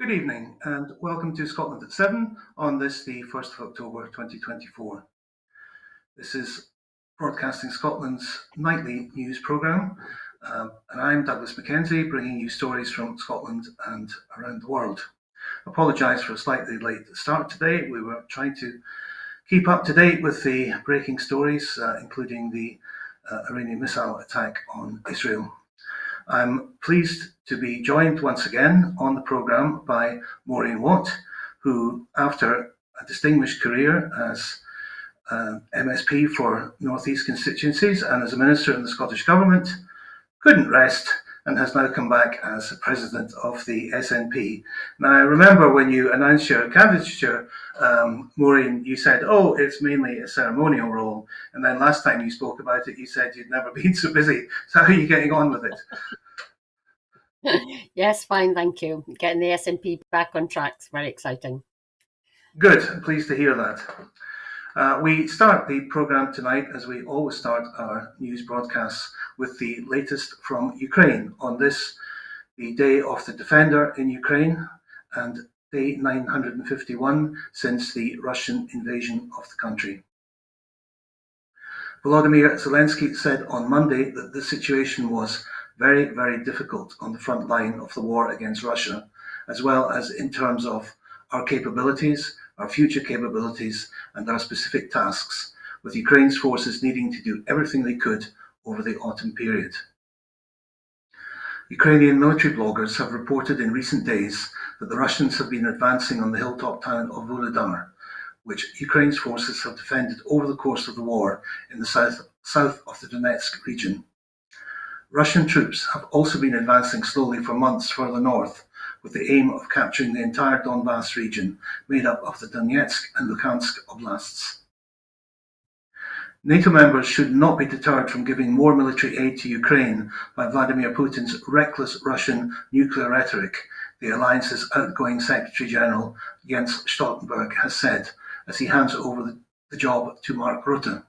Good evening and welcome to Scotland at 7 on this, the 1st of October 2024. This is Broadcasting Scotland's nightly news programme, and I'm Douglas MacKenzie, bringing you stories from Scotland and around the world. Apologise for a slightly late start today. We were trying to keep up to date with the breaking stories, including the Iranian missile attack on Israel. I'm pleased to be joined once again on the programme by Maureen Watt, who, after a distinguished career as MSP for North East constituencies and as a minister in the Scottish Government, couldn't rest and has now come back as president of the SNP. Now, I remember when you announced your candidature, Maureen, you said, oh, it's mainly a ceremonial role. And then last time you spoke about it, you said you'd never been so busy. So how are you getting on with it? Yes, fine, thank you. Getting the SNP back on track is very exciting. Good, I'm pleased to hear that. We start the programme tonight, as we always start our news broadcasts, with the latest from Ukraine on this, the Day of the Defender in Ukraine, and day 951 since the Russian invasion of the country. Volodymyr Zelensky said on Monday that the situation was very, very difficult on the front line of the war against Russia, as well as in terms of our capabilities, our future capabilities, and our specific tasks, with Ukraine's forces needing to do everything they could over the autumn period. Ukrainian military bloggers have reported in recent days that the Russians have been advancing on the hilltop town of Volodymyr, which Ukraine's forces have defended over the course of the war in the south of the Donetsk region. Russian troops have also been advancing slowly for months further north, with the aim of capturing the entire Donbass region, made up of the Donetsk and Luhansk oblasts. NATO members should not be deterred from giving more military aid to Ukraine by Vladimir Putin's reckless Russian nuclear rhetoric, the alliance's outgoing Secretary General Jens Stoltenberg has said, as he hands over the job to Mark Rutte.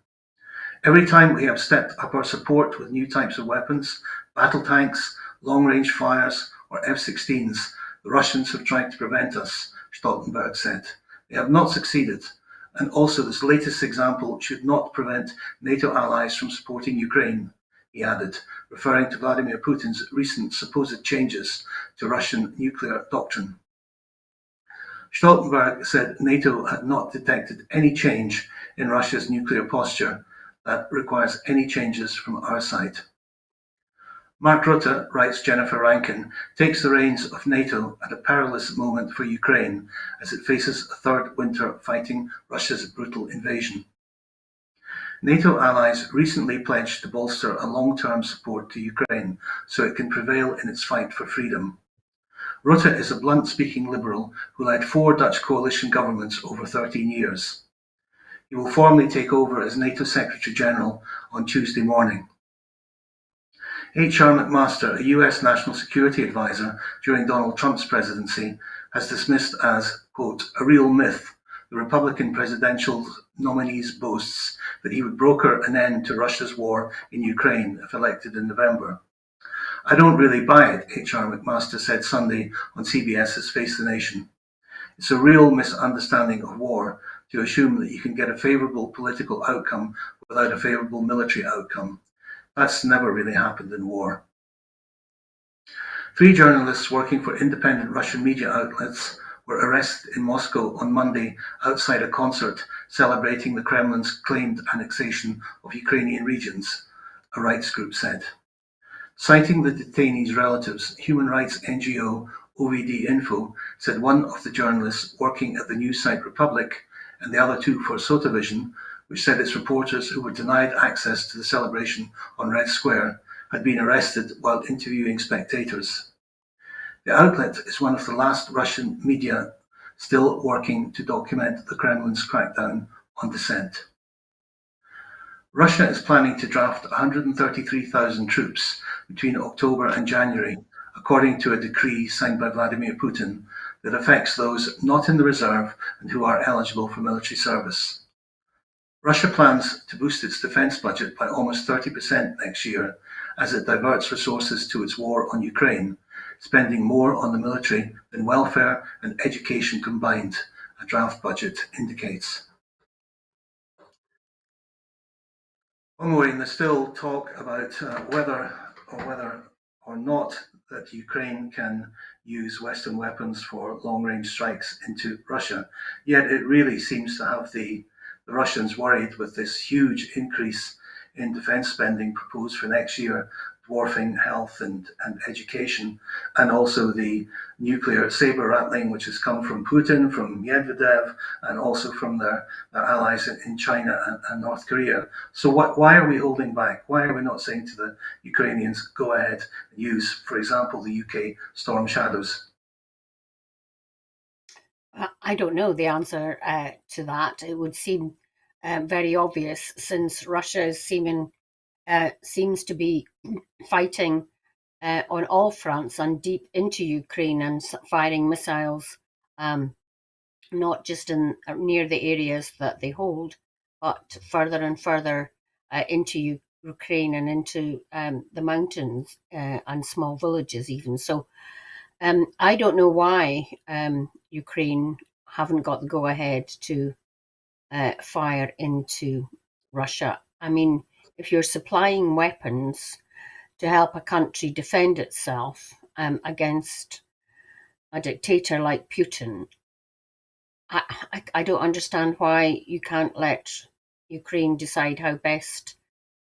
Every time we have stepped up our support with new types of weapons, battle tanks, long-range flyers, or F-16s, the Russians have tried to prevent us, Stoltenberg said. They have not succeeded, and also this latest example should not prevent NATO allies from supporting Ukraine, he added, referring to Vladimir Putin's recent supposed changes to Russian nuclear doctrine. Stoltenberg said NATO had not detected any change in Russia's nuclear posture that requires any changes from our side. Mark Rutte, writes Jennifer Rankin, takes the reins of NATO at a perilous moment for Ukraine as it faces a third winter fighting Russia's brutal invasion. NATO allies recently pledged to bolster a long-term support to Ukraine so it can prevail in its fight for freedom. Rutte is a blunt-speaking liberal who led 4 Dutch coalition governments over 13 years. He will formally take over as NATO Secretary General on Tuesday morning. H.R. McMaster, a US National Security Advisor during Donald Trump's presidency, has dismissed as, quote, a real myth the Republican presidential nominee's boasts that he would broker an end to Russia's war in Ukraine if elected in November. I don't really buy it, H.R. McMaster said Sunday on CBS's Face the Nation. It's a real misunderstanding of war to assume that you can get a favourable political outcome without a favourable military outcome. That's never really happened in war. 3 journalists working for independent Russian media outlets were arrested in Moscow on Monday outside a concert celebrating the Kremlin's claimed annexation of Ukrainian regions, a rights group said. Citing the detainees' relatives, human rights NGO OVD Info said one of the journalists working at the news site Republic and the other 2 for Sotavision, which said its reporters who were denied access to the celebration on Red Square had been arrested while interviewing spectators. The outlet is one of the last Russian media still working to document the Kremlin's crackdown on dissent. Russia is planning to draft 133,000 troops between October and January, according to a decree signed by Vladimir Putin that affects those not in the reserve and who are eligible for military service. Russia plans to boost its defence budget by almost 30% next year as it diverts resources to its war on Ukraine, spending more on the military than welfare and education combined, a draft budget indicates. Well, Maureen, there's still talk about whether or not that Ukraine can use Western weapons for long-range strikes into Russia. Yet it really seems to have the Russians worried with this huge increase in defense spending proposed for next year, dwarfing health and education, and also the nuclear saber rattling, which has come from Putin, from Medvedev, and also from their allies in China and North Korea. So why are we holding back? Why are we not saying to the Ukrainians, go ahead and use, for example, the UK Storm Shadows? I don't know the answer to that. It would seem very obvious, since Russia seems to be fighting on all fronts and deep into Ukraine and firing missiles, not just near the areas that they hold, but further and further into Ukraine and into the mountains and small villages even. So I don't know why Ukraine haven't got the go-ahead to fire into Russia. I mean, if you're supplying weapons to help a country defend itself against a dictator like Putin, I don't understand why you can't let Ukraine decide how best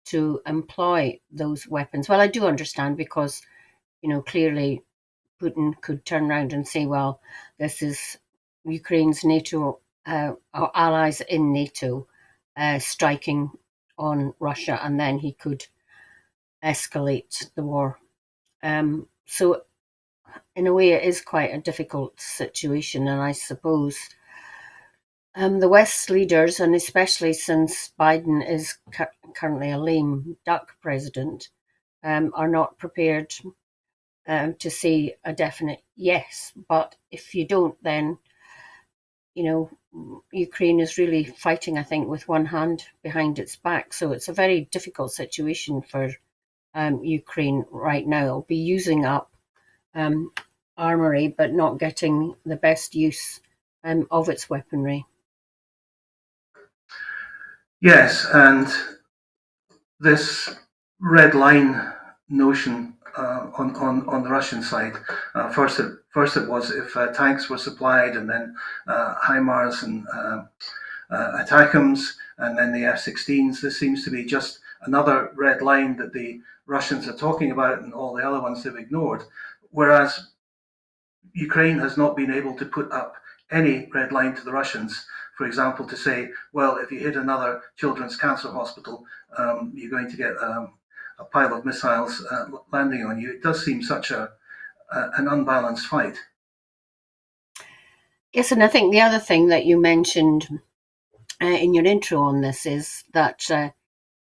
to employ those weapons. Well, I do understand, because, clearly Putin could turn around and say, well, this is Ukraine's NATO allies in NATO striking on Russia, and then he could escalate the war. So in a way, it is quite a difficult situation, and I suppose the West's leaders, and especially since Biden is currently a lame duck president, are not prepared to say a definite yes. But if you don't, then, Ukraine is really fighting, I think, with one hand behind its back. So it's a very difficult situation for Ukraine right now. It'll be using up armory, but not getting the best use of its weaponry. Yes, and this red line notion on the Russian side. First it was if tanks were supplied, and then HIMARS and ATACMS, and then the F-16s. This seems to be just another red line that the Russians are talking about, and all the other ones they've ignored. Whereas Ukraine has not been able to put up any red line to the Russians. For example, to say, well, if you hit another children's cancer hospital, you're going to get a pile of missiles landing on you. It does seem such an unbalanced fight. Yes, and I think the other thing that you mentioned in your intro on this is that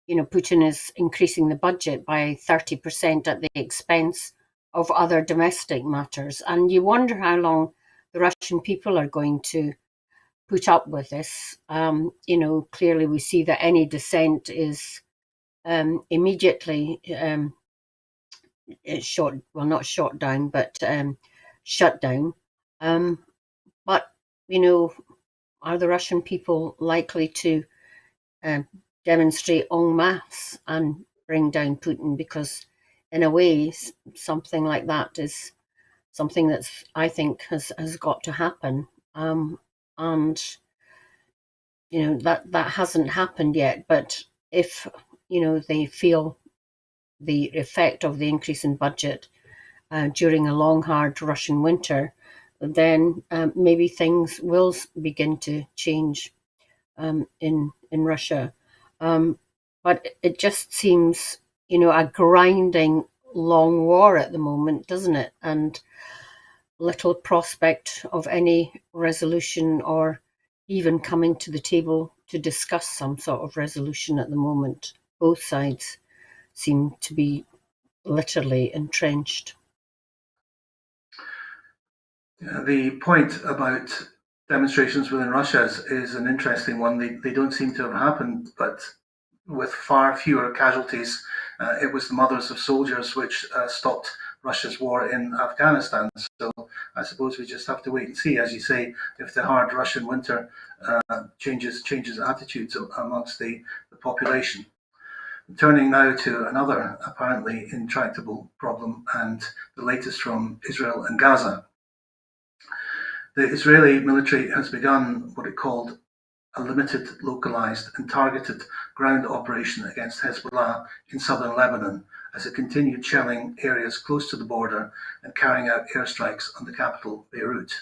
Putin is increasing the budget by 30% at the expense of other domestic matters, and you wonder how long the Russian people are going to put up with this. Clearly we see that any dissent is immediately not shot down, but shut down. But, are the Russian people likely to demonstrate en masse and bring down Putin? Because in a way, something like that is something that's, I think, has got to happen. And that hasn't happened yet. But if they feel the effect of the increase in budget during a long, hard Russian winter, then maybe things will begin to change in Russia. But it just seems, a grinding long war at the moment, doesn't it? And little prospect of any resolution, or even coming to the table to discuss some sort of resolution at the moment. Both sides seem to be literally entrenched. The point about demonstrations within Russia is an interesting one. They don't seem to have happened, but with far fewer casualties. It was the mothers of soldiers which stopped Russia's war in Afghanistan. So I suppose we just have to wait and see, as you say, if the hard Russian winter changes attitudes amongst the population. Turning now to another apparently intractable problem, and the latest from Israel and Gaza. The Israeli military has begun what it called a limited, localized and targeted ground operation against Hezbollah in southern Lebanon as it continued shelling areas close to the border and carrying out airstrikes on the capital, Beirut.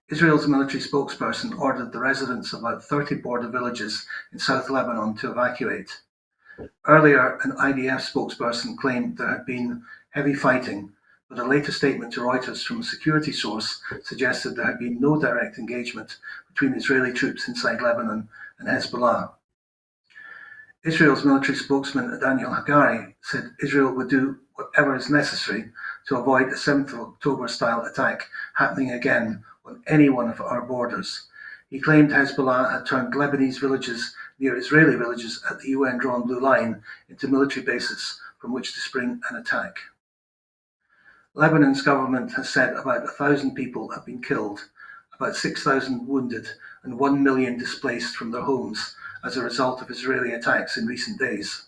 Israel's military spokesperson ordered the residents of about 30 border villages in South Lebanon to evacuate. Earlier, an IDF spokesperson claimed there had been heavy fighting, but a later statement to Reuters from a security source suggested there had been no direct engagement between Israeli troops inside Lebanon and Hezbollah. Israel's military spokesman Daniel Hagari said Israel would do whatever is necessary to avoid a 7th of October style attack happening again on any one of our borders. He claimed Hezbollah had turned Lebanese villages near Israeli villages at the UN-drawn Blue Line into military bases from which to spring an attack. Lebanon's government has said about 1,000 people have been killed, about 6,000 wounded, and 1 million displaced from their homes as a result of Israeli attacks in recent days.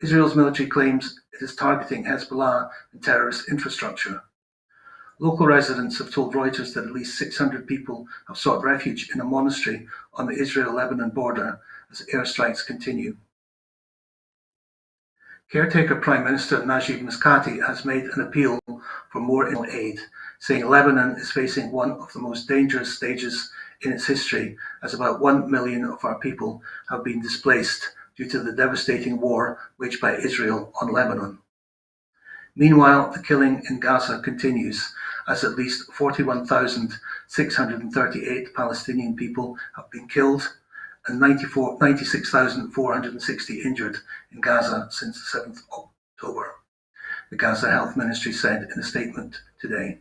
Israel's military claims it is targeting Hezbollah and terrorist infrastructure. Local residents have told Reuters that at least 600 people have sought refuge in a monastery on the Israel-Lebanon border as airstrikes continue. Caretaker Prime Minister Najib Mikati has made an appeal for more international aid, saying Lebanon is facing one of the most dangerous stages in its history, as about 1 million of our people have been displaced due to the devastating war waged by Israel on Lebanon. Meanwhile, the killing in Gaza continues, as at least 41,638 Palestinian people have been killed and 96,460 injured in Gaza since the 7th of October, the Gaza Health Ministry said in a statement today.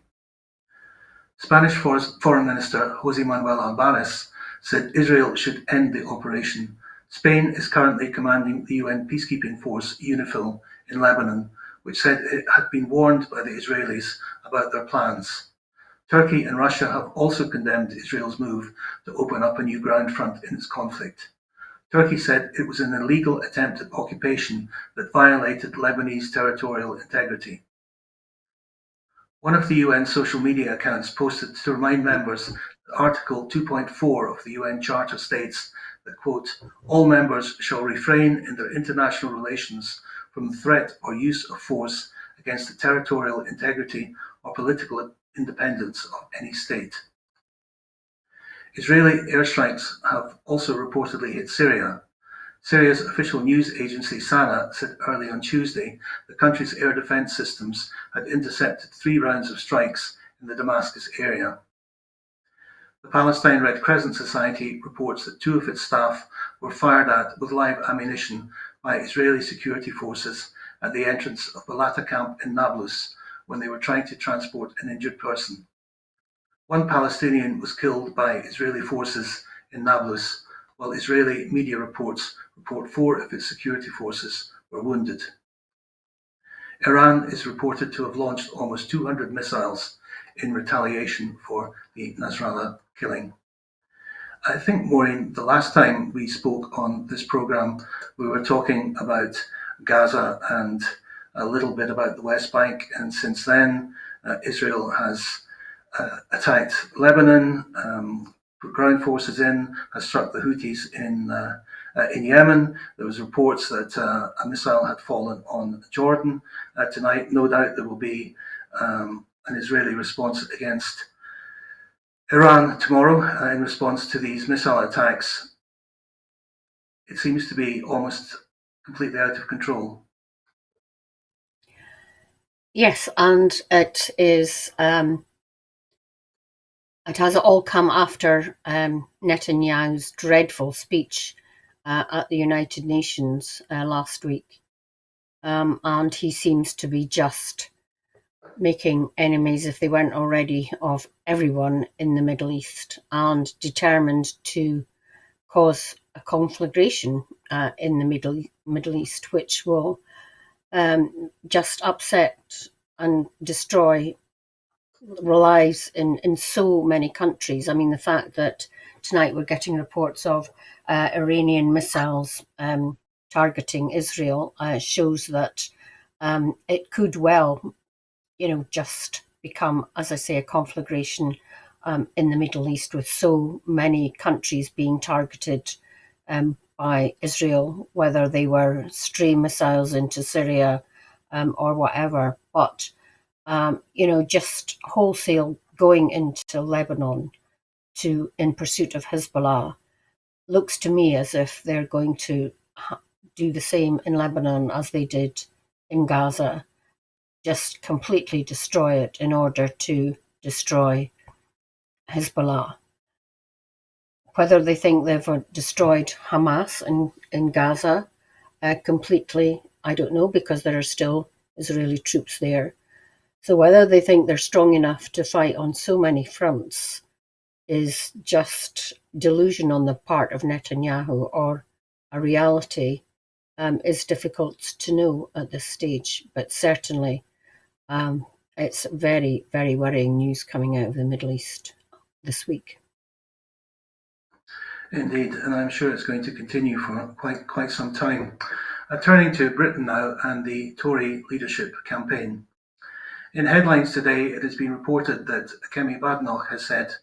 Spanish Foreign Minister José Manuel Álvarez said Israel should end the operation. Spain is currently commanding the UN peacekeeping force UNIFIL in Lebanon, which said it had been warned by the Israelis about their plans. Turkey and Russia have also condemned Israel's move to open up a new ground front in its conflict. Turkey said it was an illegal attempt at occupation that violated Lebanese territorial integrity. One of the UN social media accounts posted to remind members that Article 2.4 of the UN Charter states that, quote, all members shall refrain in their international relations from the threat or use of force against the territorial integrity or political independence of any state. Israeli airstrikes have also reportedly hit Syria. Syria's official news agency Sana said early on Tuesday the country's air defense systems had intercepted 3 rounds of strikes in the Damascus area. The Palestine Red Crescent Society reports that 2 of its staff were fired at with live ammunition by Israeli security forces at the entrance of Balata camp in Nablus when they were trying to transport an injured person. 1 Palestinian was killed by Israeli forces in Nablus, while Israeli media report 4 of its security forces were wounded. Iran is reported to have launched almost 200 missiles in retaliation for the Nasrallah killing. I think, Maureen, the last time we spoke on this program, we were talking about Gaza and a little bit about the West Bank, and since then, Israel has attacked Lebanon, put ground forces in, has struck the Houthis in Yemen. There was reports that a missile had fallen on Jordan. Tonight, no doubt there will be an Israeli response against Iran tomorrow in response to these missile attacks. It seems to be almost completely out of control. Yes, and it is. It has all come after Netanyahu's dreadful speech at the United Nations last week, and he seems to be just making enemies, if they weren't already, of everyone in the Middle East, and determined to cause a conflagration in the Middle East, which will just upset and destroy lives in so many countries. I mean, the fact that tonight we're getting reports of Iranian missiles targeting Israel shows that it could well, just become, as I say, a conflagration in the Middle East, with so many countries being targeted by Israel, whether they were stray missiles into Syria or whatever. But just wholesale going into Lebanon in pursuit of Hezbollah looks to me as if they're going to do the same in Lebanon as they did in Gaza, just completely destroy it in order to destroy Hezbollah. Whether they think they've destroyed Hamas in Gaza completely, I don't know, because there are still Israeli troops there. So whether they think they're strong enough to fight on so many fronts is just delusion on the part of Netanyahu, or a reality, is difficult to know at this stage. But certainly it's very, very worrying news coming out of the Middle East this week. Indeed, and I'm sure it's going to continue for quite some time. Turning to Britain now and the Tory leadership campaign. In headlines today, it has been reported that Kemi Badenoch has said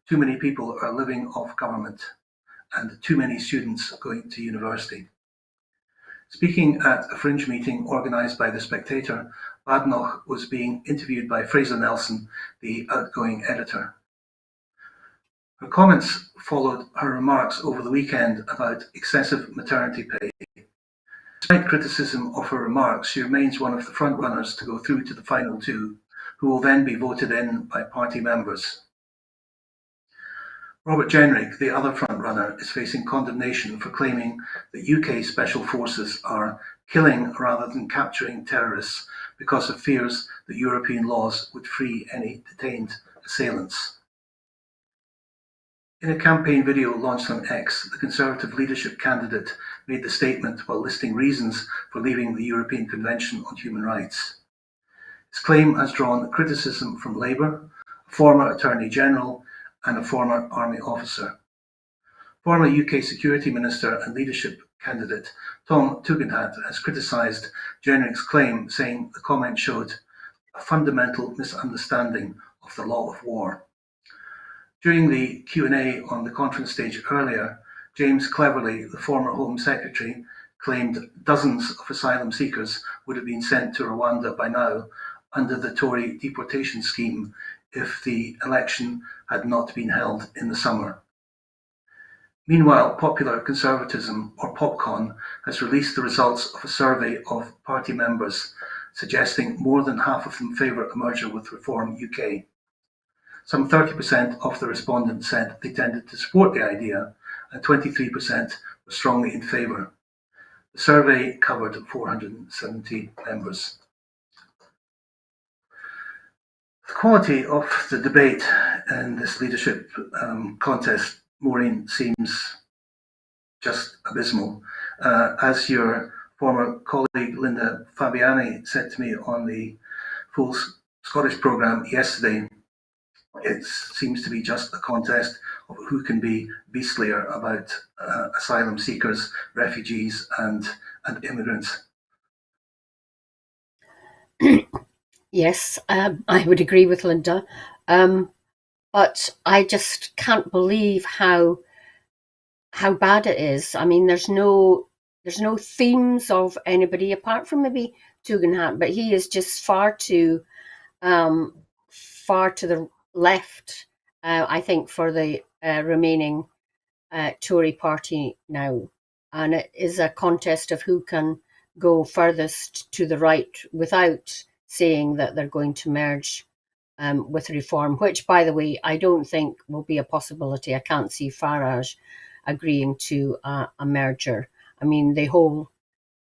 too many people are living off government and too many students going to university. Speaking at a fringe meeting organised by The Spectator, Badenoch was being interviewed by Fraser Nelson, the outgoing editor. Her comments followed her remarks over the weekend about excessive maternity pay. Despite criticism of her remarks, she remains one of the front-runners to go through to the final two, who will then be voted in by party members. Robert Jenrick, the other front-runner, is facing condemnation for claiming that UK special forces are killing rather than capturing terrorists because of fears that European laws would free any detained assailants. In a campaign video launched on X, the Conservative leadership candidate made the statement while listing reasons for leaving the European Convention on Human Rights. His claim has drawn criticism from Labour, a former Attorney General, and a former Army officer. Former UK Security Minister and leadership candidate Tom Tugendhat has criticised Jenrick's claim, saying the comment showed a fundamental misunderstanding of the law of war. During the Q&A on the conference stage earlier, James Cleverly, the former Home Secretary, claimed dozens of asylum seekers would have been sent to Rwanda by now under the Tory deportation scheme if the election had not been held in the summer. Meanwhile, Popular Conservatism, or Popcon, has released the results of a survey of party members, suggesting more than half of them favour a merger with Reform UK. Some 30% of the respondents said they tended to support the idea, and 23% were strongly in favour. The survey covered 470 members. The quality of the debate in this leadership contest, Maureen, seems just abysmal. As your former colleague Linda Fabiani said to me on the Full Scottish programme yesterday, it seems to be just a contest of who can be beastlier about asylum seekers, refugees, and immigrants. Yes, I would agree with Linda, but I just can't believe how bad it is. I mean, there's no themes of anybody apart from maybe Tugendhat, but he is just far to the left, I think, for the remaining Tory party now. And it is a contest of who can go furthest to the right without saying that they're going to merge with Reform, which, by the way, I don't think will be a possibility. I can't see Farage agreeing to a merger. I mean, the whole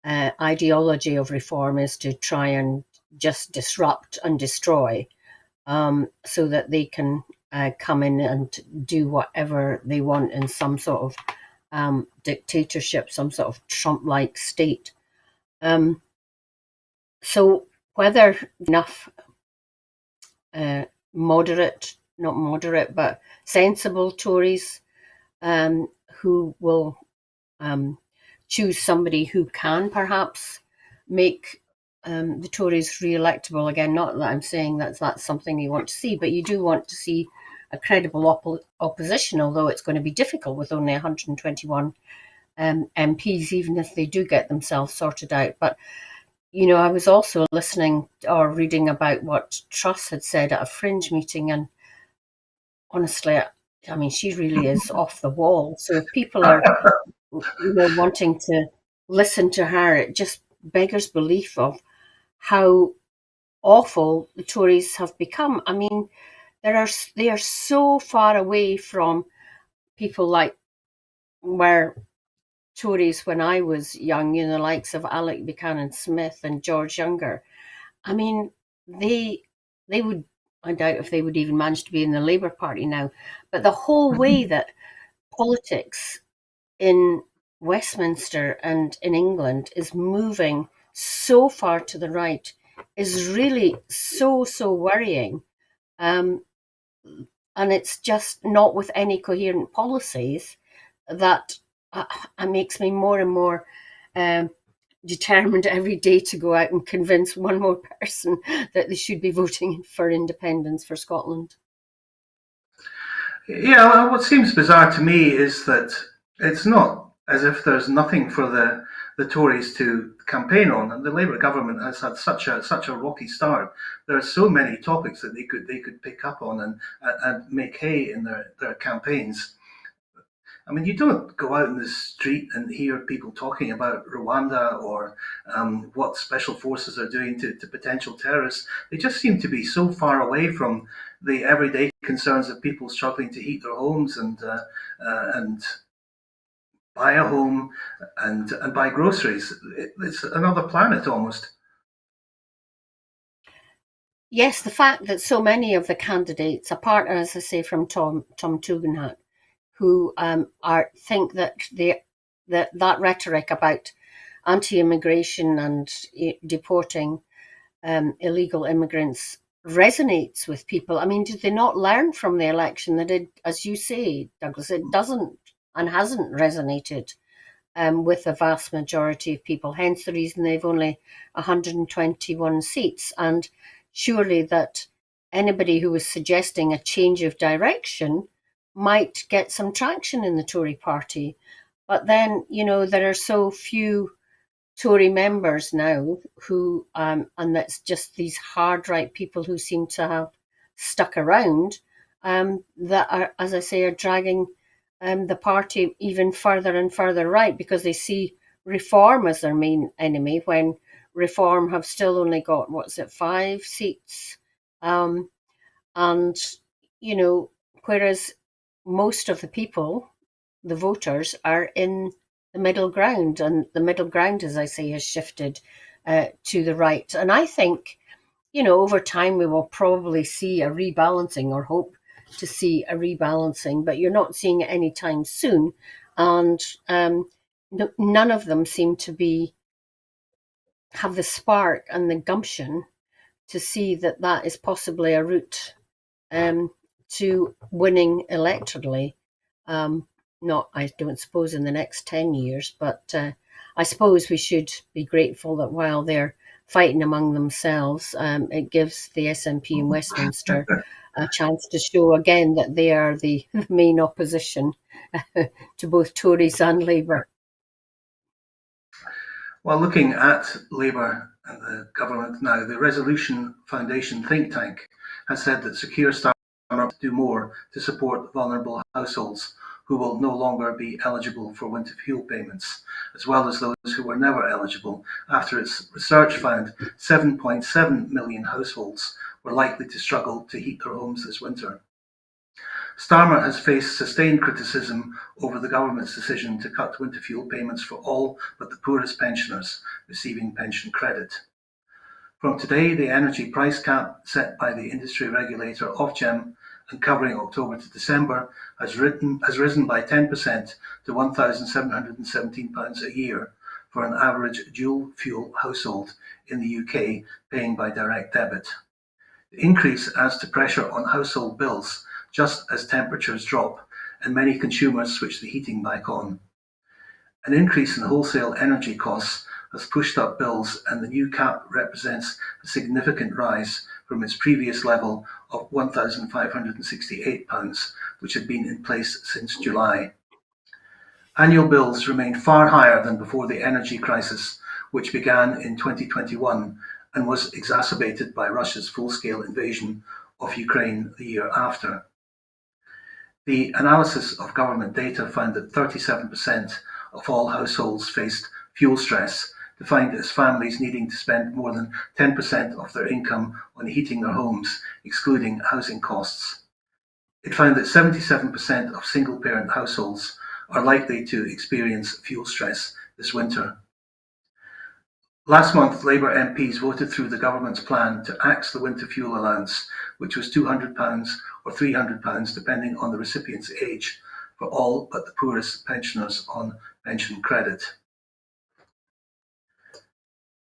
ideology of Reform is to try and just disrupt and destroy, so that they can come in and do whatever they want in some sort of dictatorship, some sort of Trump-like state. So whether enough not moderate, but sensible Tories who will choose somebody who can perhaps make the Tories re-electable again. Not that I'm saying that's something you want to see, but you do want to see a credible opposition, although it's going to be difficult with only 121 MPs, even if they do get themselves sorted out. But I was also listening or reading about what Truss had said at a Fringe meeting, and honestly, I mean, she really is off the wall. So if people are, wanting to listen to her, it just beggars belief of how awful the Tories have become. I mean, they are so far away from people like where Tories when I was young, the likes of Alec Buchanan Smith and George Younger. I mean, they would, I doubt if they would even manage to be in the Labour Party now, but the whole way that politics in Westminster and in England is moving so far to the right is really so worrying. Um, and it's just not with any coherent policies that makes me more and more determined every day to go out and convince one more person that they should be voting for independence for Scotland. Yeah, well, what seems bizarre to me is that it's not as if there's nothing for the Tories to campaign on. And the Labour government has had such a rocky start. There are so many topics that they could pick up on and make hay in their campaigns. I mean, you don't go out in the street and hear people talking about Rwanda or what special forces are doing to potential terrorists. They just seem to be so far away from the everyday concerns of people struggling to heat their homes and buy a home and buy groceries. It's another planet almost. Yes, the fact that so many of the candidates, apart, as I say, from Tom Tugendhat, who think that that rhetoric about anti-immigration and deporting illegal immigrants resonates with people. I mean, did they not learn from the election that it, as you say, Douglas, it doesn't and hasn't resonated with the vast majority of people, hence the reason they've only 121 seats. And surely that anybody who was suggesting a change of direction might get some traction in the Tory party. But then, there are so few Tory members now who, and that's just these hard right people who seem to have stuck around, that are, as I say, are dragging the party even further and further right because they see Reform as their main enemy when Reform have still only got, 5 seats? And, whereas most of the people, the voters, are in the middle ground, and the middle ground, as I say, has shifted to the right. And I think, over time we will probably see a rebalancing or hope to see a rebalancing, but you're not seeing it anytime soon. And none of them seem to have the spark and the gumption to see that is possibly a route to winning electorally. Not, I don't suppose, in the next 10 years, but I suppose we should be grateful that while they're fighting among themselves, it gives the SNP in Westminster a chance to show again that they are the main opposition to both Tories and Labour. Well, looking at Labour and the government now, the Resolution Foundation think tank has said that Secure Starmer will do more to support vulnerable households who will no longer be eligible for winter fuel payments, as well as those who were never eligible after its research found 7.7 million households were likely to struggle to heat their homes this winter. Starmer has faced sustained criticism over the government's decision to cut winter fuel payments for all but the poorest pensioners receiving pension credit. From today, the energy price cap set by the industry regulator Ofgem and covering October to December has risen by 10% to £1,717 a year for an average dual-fuel household in the UK paying by direct debit. The increase adds to pressure on household bills just as temperatures drop and many consumers switch the heating back on. An increase in wholesale energy costs has pushed up bills, and the new cap represents a significant rise from its previous level of £1,568, which had been in place since July. Annual bills remain far higher than before the energy crisis, which began in 2021 and was exacerbated by Russia's full-scale invasion of Ukraine the year after. The analysis of government data found that 37% of all households faced fuel stress, defined as families needing to spend more than 10% of their income on heating their homes, excluding housing costs. It found that 77% of single-parent households are likely to experience fuel stress this winter. Last month, Labour MPs voted through the government's plan to axe the winter fuel allowance, which was £200 or £300 depending on the recipient's age, for all but the poorest pensioners on pension credit.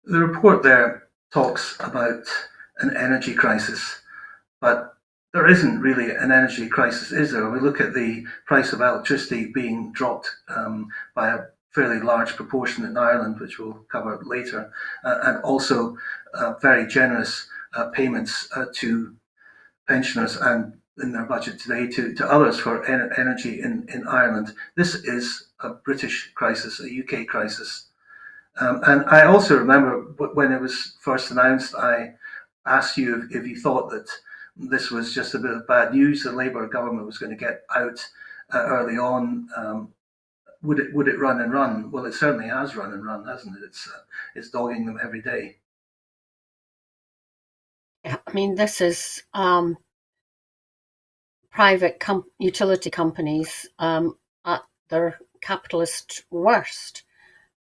The report there talks about an energy crisis, but there isn't really an energy crisis, is there? We look at the price of electricity being dropped by a fairly large proportion in Ireland, which we'll cover later, and also very generous payments to pensioners and in their budget today to others for energy in Ireland. This is a British crisis, a UK crisis. And I also remember when it was first announced, I asked you if you thought that this was just a bit of bad news. The Labour government was going to get out early on. Would it run and run? Well, it certainly has run and run, hasn't it? It's dogging them every day. Yeah, I mean, this is private utility companies at their capitalist worst.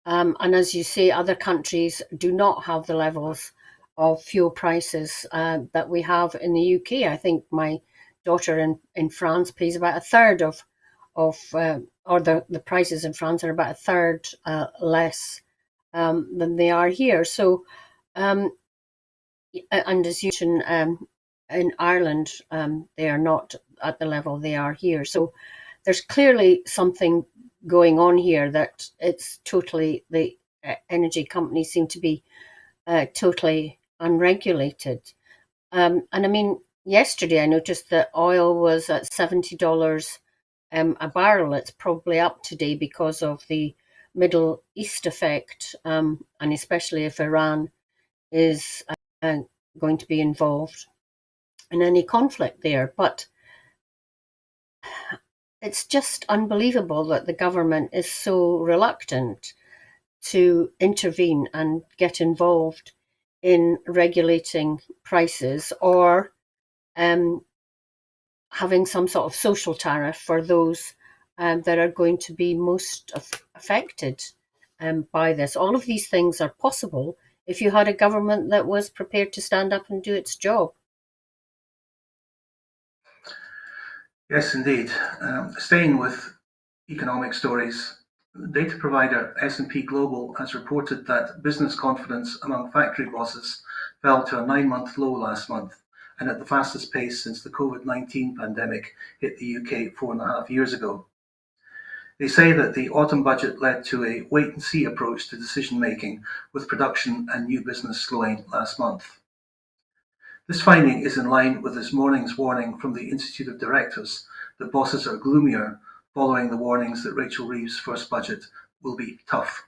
And as you say, other countries do not have the levels of fuel prices that we have in the UK. I think my daughter in France pays about a third of or the prices in France are about a third less than they are here. So, and as you mentioned, in Ireland, they are not at the level they are here. So there's clearly something going on here that it's totally, the energy companies seem to be totally unregulated. And I mean, yesterday I noticed that oil was at $70 a barrel. It's probably up today because of the Middle East effect, and especially if Iran is going to be involved in any conflict there. But it's just unbelievable that the government is so reluctant to intervene and get involved in regulating prices or having some sort of social tariff for those that are going to be most affected by this. All of these things are possible if you had a government that was prepared to stand up and do its job. Yes, indeed. Staying with economic stories, data provider S&P Global has reported that business confidence among factory bosses fell to a 9-month low last month, and at the fastest pace since the COVID-19 pandemic hit the UK 4.5 years ago. They say that the autumn budget led to a wait-and-see approach to decision-making, with production and new business slowing last month. This finding is in line with this morning's warning from the Institute of Directors that bosses are gloomier following the warnings that Rachel Reeves' first budget will be tough.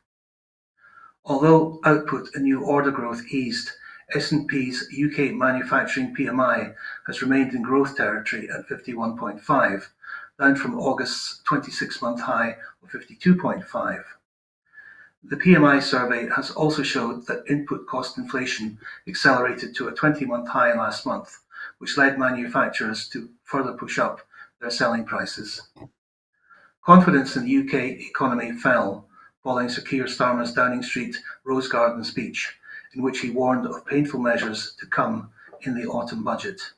Although output and new order growth eased, S&P's UK manufacturing PMI has remained in growth territory at 51.5, down from August's 26-month high of 52.5. The PMI survey has also showed that input cost inflation accelerated to a 20-month high last month, which led manufacturers to further push up their selling prices. Confidence in the UK economy fell following Sir Keir Starmer's Downing Street Rose Garden speech, in which he warned of painful measures to come in the autumn budget.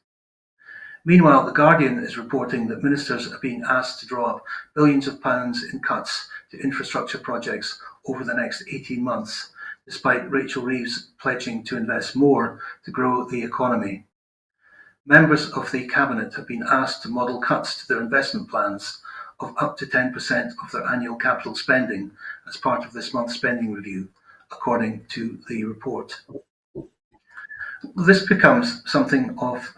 Meanwhile, The Guardian is reporting that ministers are being asked to draw up billions of pounds in cuts to infrastructure projects over the next 18 months, despite Rachel Reeves pledging to invest more to grow the economy. Members of the Cabinet have been asked to model cuts to their investment plans of up to 10% of their annual capital spending as part of this month's spending review, according to the report. This becomes something of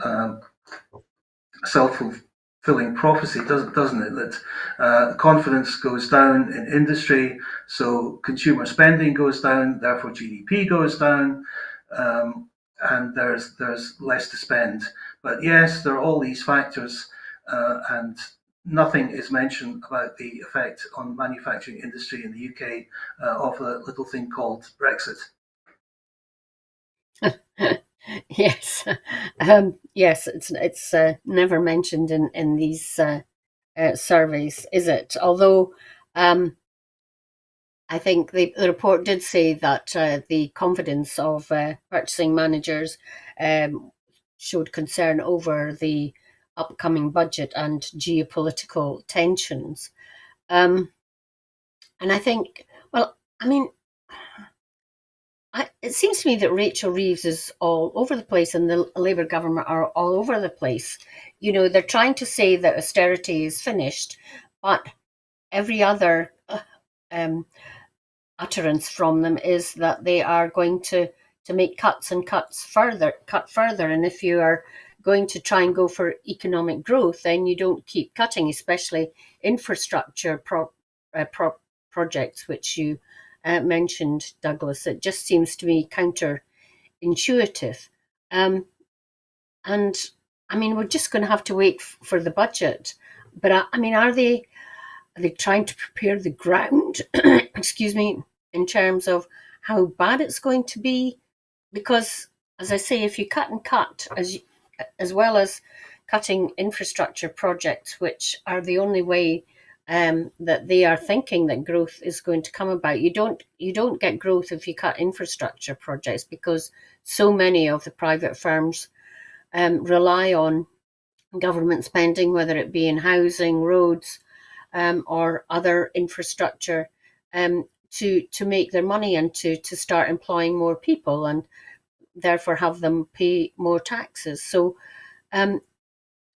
self-fulfilling prophecy, doesn't it? That confidence goes down in industry, so consumer spending goes down, therefore GDP goes down, and there's less to spend. But yes, there are all these factors, and nothing is mentioned about the effect on manufacturing industry in the UK of a little thing called Brexit. Yes, yes, it's never mentioned in these surveys, is it? Although I think the report did say that the confidence of purchasing managers showed concern over the upcoming budget and geopolitical tensions. And I think, well, I mean, it seems to me that Rachel Reeves is all over the place and the Labour government are all over the place. You know, they're trying to say that austerity is finished, but every other utterance from them is that they are going to make cuts and cut further. And if you are going to try and go for economic growth, then you don't keep cutting, especially infrastructure projects, which you mentioned, Douglas. It just seems to me counterintuitive. And I mean, we're just going to have to wait for the budget. But I mean, are they trying to prepare the ground, excuse me, in terms of how bad it's going to be? Because, as I say, if you cut and cut, as well as cutting infrastructure projects, which are the only way that they are thinking that growth is going to come about, you don't get growth if you cut infrastructure projects, because so many of the private firms rely on government spending, whether it be in housing, roads, or other infrastructure, to make their money and to start employing more people and therefore have them pay more taxes. So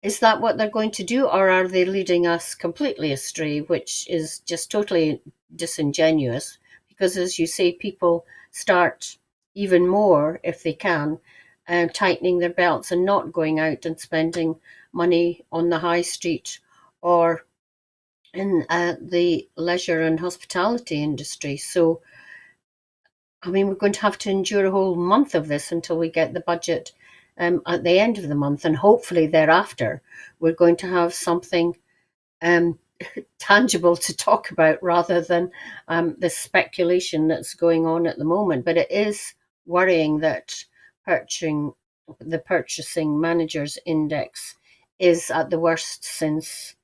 is that what they're going to do, or are they leading us completely astray, which is just totally disingenuous? Because, as you say, people start even more, if they can, tightening their belts and not going out and spending money on the high street or in the leisure and hospitality industry. So, I mean, we're going to have to endure a whole month of this until we get the budget at the end of the month, and hopefully thereafter we're going to have something tangible to talk about rather than the speculation that's going on at the moment. But it is worrying that the purchasing managers index is at the worst since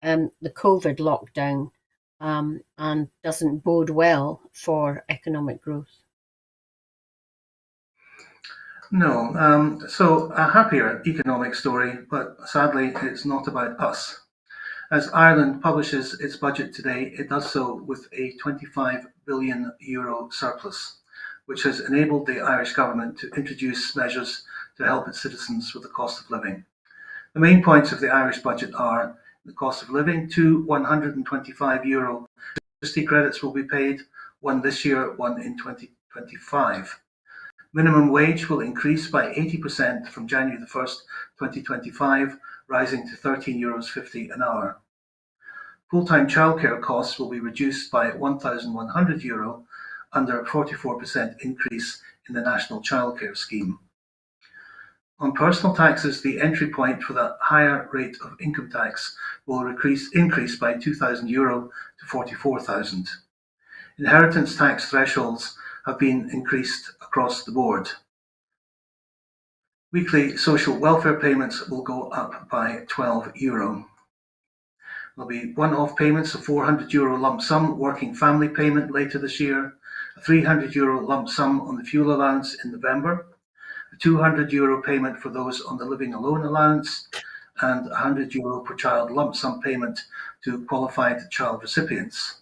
the COVID lockdown, and doesn't bode well for economic growth. No, so a happier economic story, but sadly it's not about us. As Ireland publishes its budget today, it does so with a €25 billion surplus, which has enabled the Irish government to introduce measures to help its citizens with the cost of living. The main points of the Irish budget are the cost of living, two €125 electricity credits will be paid, one this year, one in 2025. Minimum wage will increase by 80% from January the 1st, 2025, rising to €13.50 an hour. Full-time childcare costs will be reduced by €1,100 under a 44% increase in the National Childcare Scheme. On personal taxes, the entry point for the higher rate of income tax will increase by €2,000 to 44,000. Inheritance tax thresholds have been increased across the board. Weekly social welfare payments will go up by €12. There'll be one-off payments of €400 lump sum working family payment later this year, a €300 lump sum on the fuel allowance in November, a €200 payment for those on the living alone allowance, and €100 per child lump sum payment to qualified child recipients.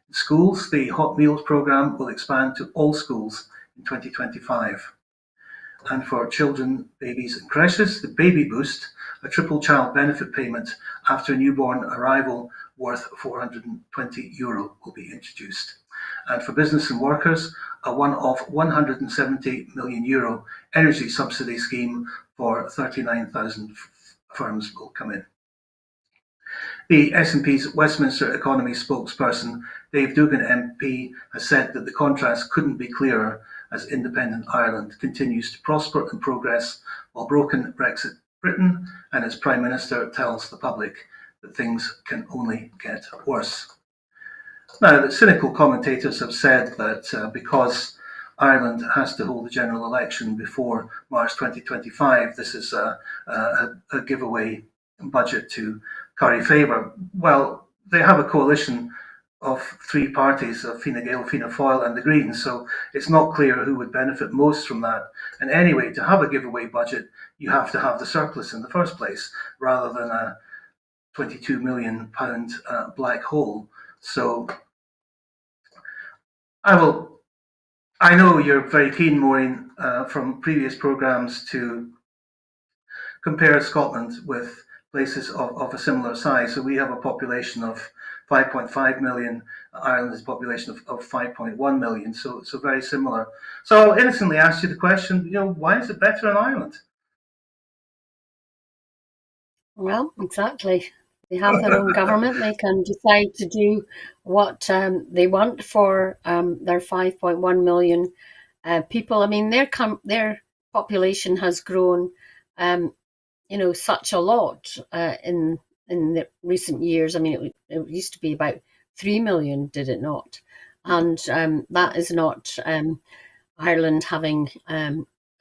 In schools, the Hot Meals programme will expand to all schools in 2025. And for children, babies and creches, the Baby Boost, a triple child benefit payment after newborn arrival worth €420 will be introduced. And for business and workers, a one-off €170 million energy subsidy scheme for 39,000 firms will come in. The SNP's Westminster Economy spokesperson, Dave Duggan MP, has said that the contrast couldn't be clearer as independent Ireland continues to prosper and progress while broken Brexit Britain and its Prime Minister tells the public that things can only get worse. Now, the cynical commentators have said that because Ireland has to hold a general election before March 2025, this is a giveaway budget to curry favour. Well, they have a coalition of three parties, of Fine Gael, Fianna Fáil and the Greens, so it's not clear who would benefit most from that. And anyway, to have a giveaway budget, you have to have the surplus in the first place, rather than a £22 million black hole. So I know you're very keen, Maureen, from previous programmes to compare Scotland with places of a similar size. So we have a population of 5.5 million. Ireland has a population of 5.1 million. So very similar. So I'll innocently ask you the question, why is it better in Ireland? Well, exactly. They have their own government. They can decide to do what they want for their 5.1 million people. I mean, their population has grown, such a lot in the recent years. I mean, it used to be about 3 million, did it not? And that is not Ireland having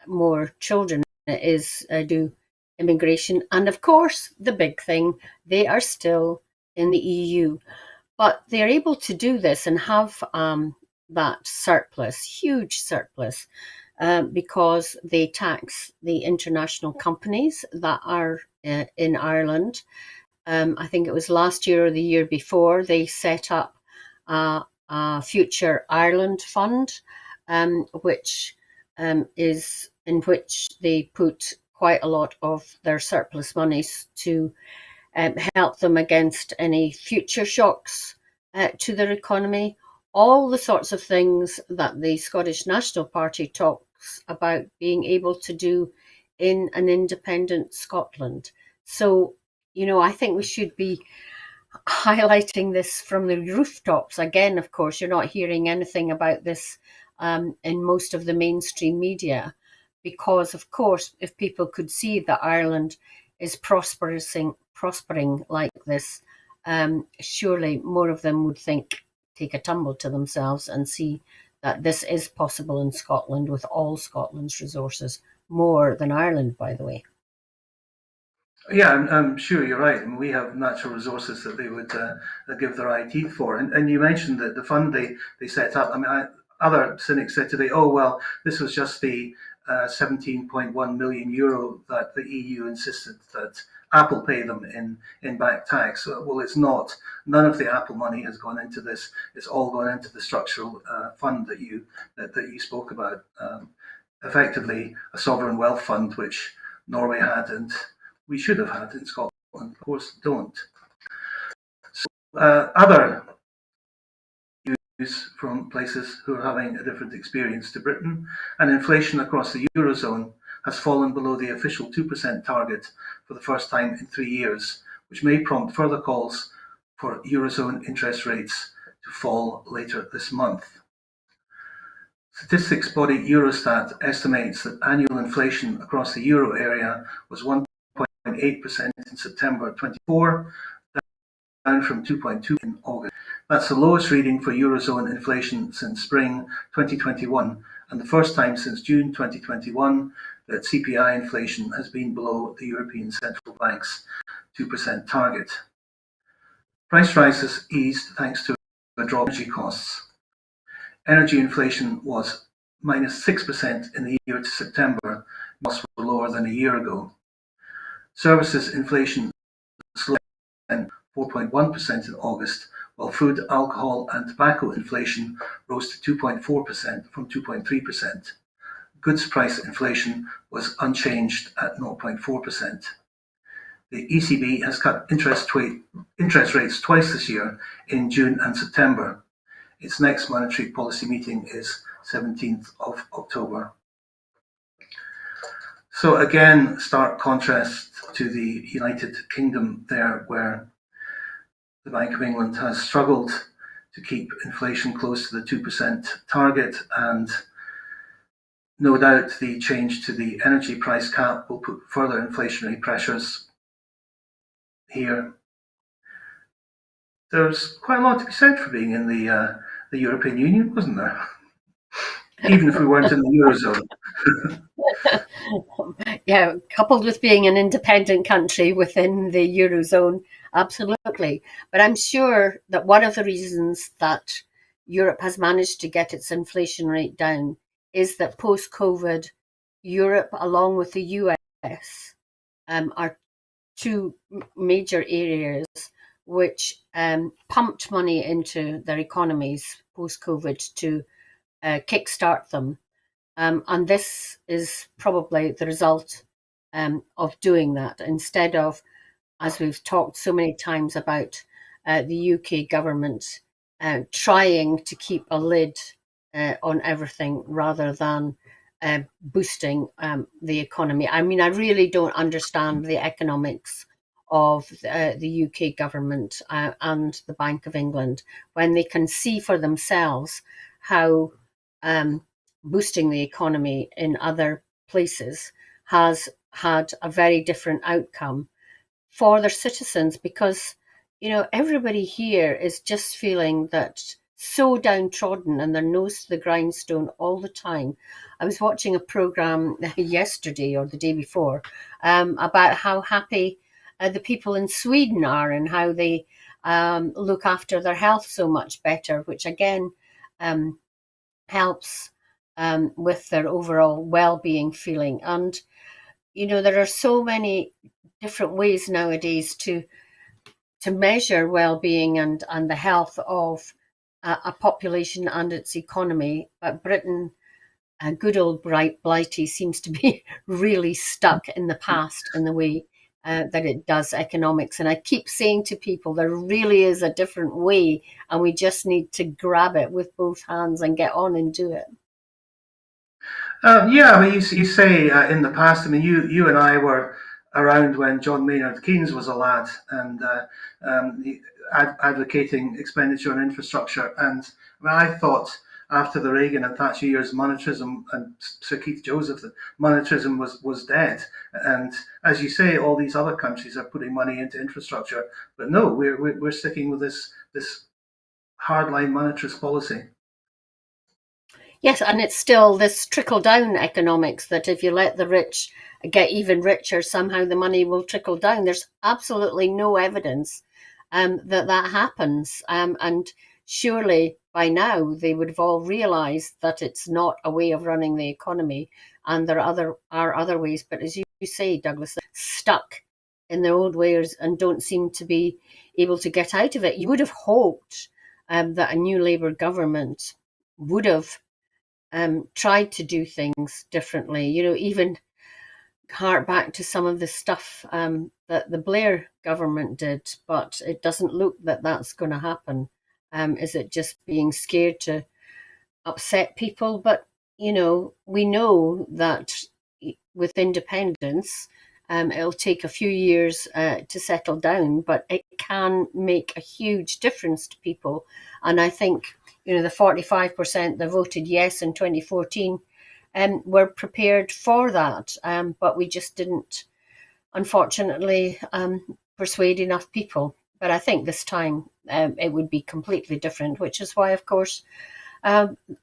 more children. It is due immigration. And of course, the big thing, they are still in the EU. But they're able to do this and have that surplus, huge surplus, because they tax the international companies that are in Ireland. I think it was last year or the year before, they set up a Future Ireland Fund, which is in which they put quite a lot of their surplus monies to help them against any future shocks to their economy. All the sorts of things that the Scottish National Party talks about being able to do in an independent Scotland. So, I think we should be highlighting this from the rooftops. Again, of course, you're not hearing anything about this in most of the mainstream media, because, of course, if people could see that Ireland is prospering like this, surely more of them would take a tumble to themselves and see that this is possible in Scotland with all Scotland's resources, more than Ireland, by the way. Yeah, I'm sure you're right. I mean, we have natural resources that they would give their eye teeth for. And you mentioned that the fund they set up. I mean, other cynics said today, oh, well, this was just the €17.1 million that the EU insisted that Apple pay them in back tax. Well, it's not. None of the Apple money has gone into this. It's all gone into the structural fund that you spoke about. Effectively, a sovereign wealth fund, which Norway had and we should have had in Scotland, of course, don't. So, other news from places who are having a different experience to Britain, and inflation across the Eurozone has fallen below the official 2% target for the first time in 3 years, which may prompt further calls for Eurozone interest rates to fall later this month. Statistics body Eurostat estimates that annual inflation across the euro area was 1.8% in September 24, down from 2.2% in August. That's the lowest reading for Eurozone inflation since spring 2021, and the first time since June 2021 that CPI inflation has been below the European Central Bank's 2% target. Price rises eased thanks to a drop in energy costs. Energy inflation was minus 6% in the year to September, costs were lower than a year ago. Services inflation slowed and 4.1% in August, while food, alcohol and tobacco inflation rose to 2.4% from 2.3%. Goods price inflation was unchanged at 0.4%. The ECB has cut interest rates twice this year, in June and September. Its next monetary policy meeting is 17th of October. So again, stark contrast to the United Kingdom there, where the Bank of England has struggled to keep inflation close to the 2% target, and no doubt the change to the energy price cap will put further inflationary pressures here. There's quite a lot to be said for being in the European Union, wasn't there? Even if we weren't in the Eurozone. Yeah, coupled with being an independent country within the Eurozone, absolutely. But I'm sure that one of the reasons that Europe has managed to get its inflation rate down is that post-COVID, Europe, along with the US, are two major areas which pumped money into their economies post-COVID to kickstart them. And this is probably the result of doing that, instead of, as we've talked so many times about, the UK government trying to keep a lid on everything rather than boosting the economy. I mean, I really don't understand the economics of the UK government and the Bank of England when they can see for themselves how boosting the economy in other places has had a very different outcome for their citizens, because everybody here is just feeling that so downtrodden and their nose to the grindstone all the time. I was watching a program yesterday or the day before about how happy the people in Sweden are and how they look after their health so much better, which again helps with their overall well-being feeling. And there are so many different ways nowadays to measure well-being and the health of a population and its economy. But Britain, good old Blighty, seems to be really stuck in the past in the way that it does economics. And I keep saying to people, there really is a different way, and we just need to grab it with both hands and get on and do it. Yeah, I mean, you say in the past. I mean, you and I were around when John Maynard Keynes was a lad, and advocating expenditure on infrastructure. And I mean, I thought after the Reagan and Thatcher years, monetarism, and Sir Keith Joseph, that monetarism was dead. And as you say, all these other countries are putting money into infrastructure, but no, we're sticking with this hardline monetarist policy. Yes, and it's still this trickle-down economics that if you let the rich get even richer, somehow the money will trickle down. There's absolutely no evidence that happens. And surely by now they would have all realised that it's not a way of running the economy, and there are other ways. But as you say, Douglas, they're stuck in their old ways and don't seem to be able to get out of it. You would have hoped that a new Labour government would have tried to do things differently, even hark back to some of the stuff that the Blair government did, but it doesn't look that that's going to happen. Is it just being scared to upset people? But, we know that with independence, it'll take a few years to settle down, but it can make a huge difference to people. And I think, the 45% that voted yes in 2014 were prepared for that, but we just didn't, unfortunately, persuade enough people. But I think this time it would be completely different, which is why, of course,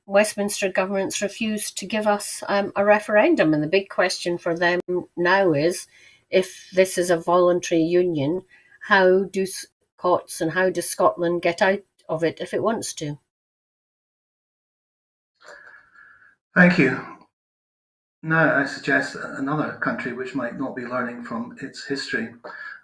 Westminster governments refused to give us a referendum. And the big question for them now is, if this is a voluntary union, how do Scots and how does Scotland get out of it if it wants to? Thank you. Now I suggest another country which might not be learning from its history.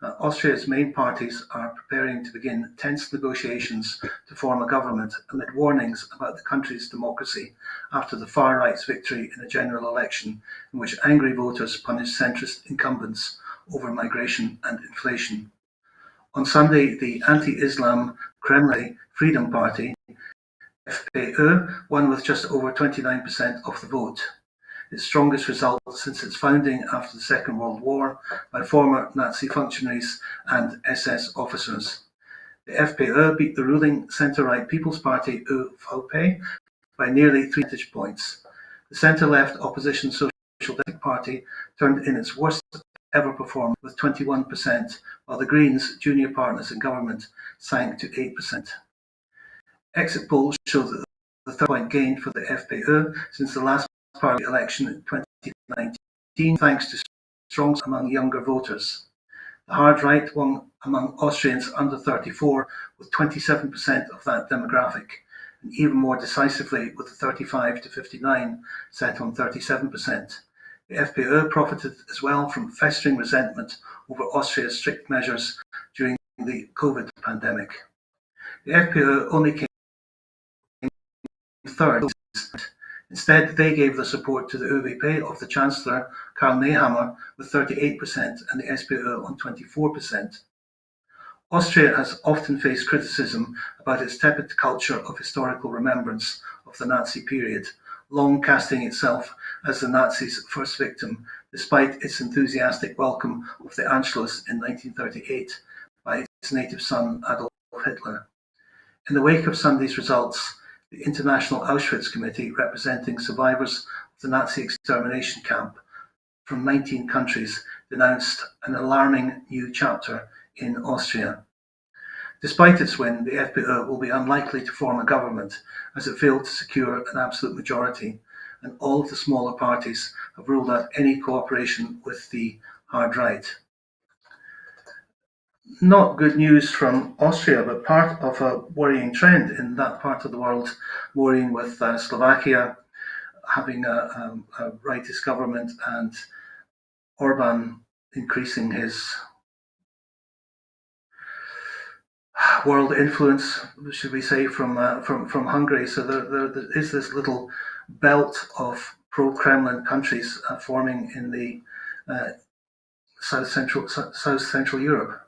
Austria's main parties are preparing to begin tense negotiations to form a government amid warnings about the country's democracy after the far right's victory in a general election in which angry voters punished centrist incumbents over migration and inflation. On Sunday, the anti-Islam Kremlin Freedom Party, FPÖ, won with just over 29% of the vote, its strongest result since its founding after the Second World War by former Nazi functionaries and SS officers. The FPÖ beat the ruling centre-right People's Party ÖVP by nearly 3 percentage points. The centre-left opposition Social Democratic Party turned in its worst ever performance with 21%, while the Greens, junior partners in government, sank to 8%. Exit polls show that the 3-point gain for the FPÖ since the last parliament election in 2019, thanks to strong among younger voters. The hard right won among Austrians under 34 with 27% of that demographic, and even more decisively with the 35 to 59 set on 37%. The FPÖ profited as well from festering resentment over Austria's strict measures during the COVID pandemic. The FPÖ only came third. Instead, they gave their support to the ÖVP of the Chancellor Karl Nehammer with 38% and the SPÖ on 24%. Austria has often faced criticism about its tepid culture of historical remembrance of the Nazi period, long casting itself as the Nazis' first victim, despite its enthusiastic welcome of the Anschluss in 1938 by its native son Adolf Hitler. In the wake of Sunday's results, the International Auschwitz Committee, representing survivors of the Nazi extermination camp from 19 countries, denounced an alarming new chapter in Austria. Despite its win, the FPÖ will be unlikely to form a government as it failed to secure an absolute majority, and all of the smaller parties have ruled out any cooperation with the hard right. Not good news from Austria, but part of a worrying trend in that part of the world, Maureen, with Slovakia having a rightist government and Orban increasing his world influence, should we say, from Hungary. So there is this little belt of pro-Kremlin countries forming in the South Central Europe.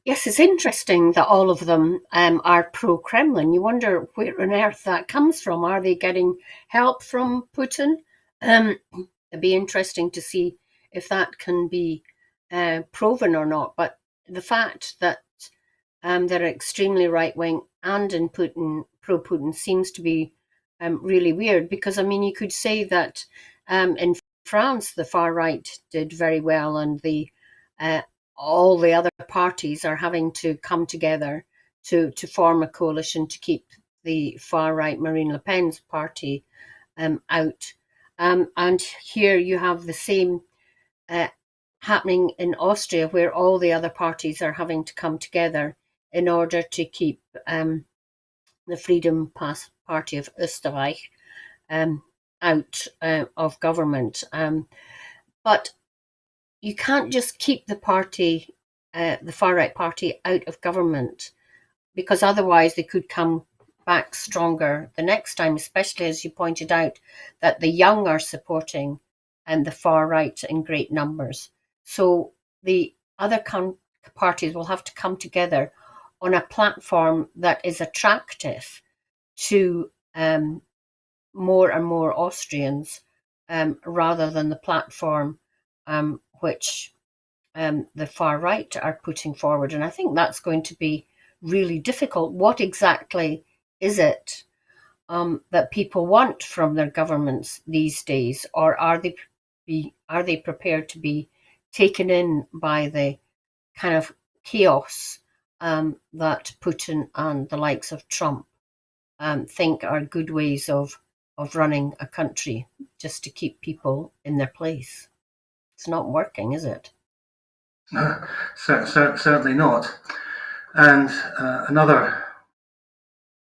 Yes, it's interesting that all of them are pro-Kremlin. You wonder where on earth that comes from. Are they getting help from Putin? It'd be interesting to see if that can be proven or not. But the fact that they're extremely right-wing and in pro-Putin seems to be really weird, because, I mean, you could say that in France, the far right did very well, and all the other parties are having to come together to form a coalition to keep the far right Marine Le Pen's party out. And here you have the same happening in Austria, where all the other parties are having to come together in order to keep the Freedom Party of Österreich out of government. But you can't just keep the party, the far right party, out of government, because otherwise they could come back stronger the next time, especially as you pointed out that the young are supporting the far right in great numbers. So the other parties will have to come together on a platform that is attractive to more and more Austrians, rather than the platform which the far right are putting forward. And I think that's going to be really difficult. What exactly is it that people want from their governments these days, or are they prepared to be taken in by the kind of chaos that Putin and the likes of Trump think are good ways of running a country, just to keep people in their place? It's not working, is it? Certainly not. And another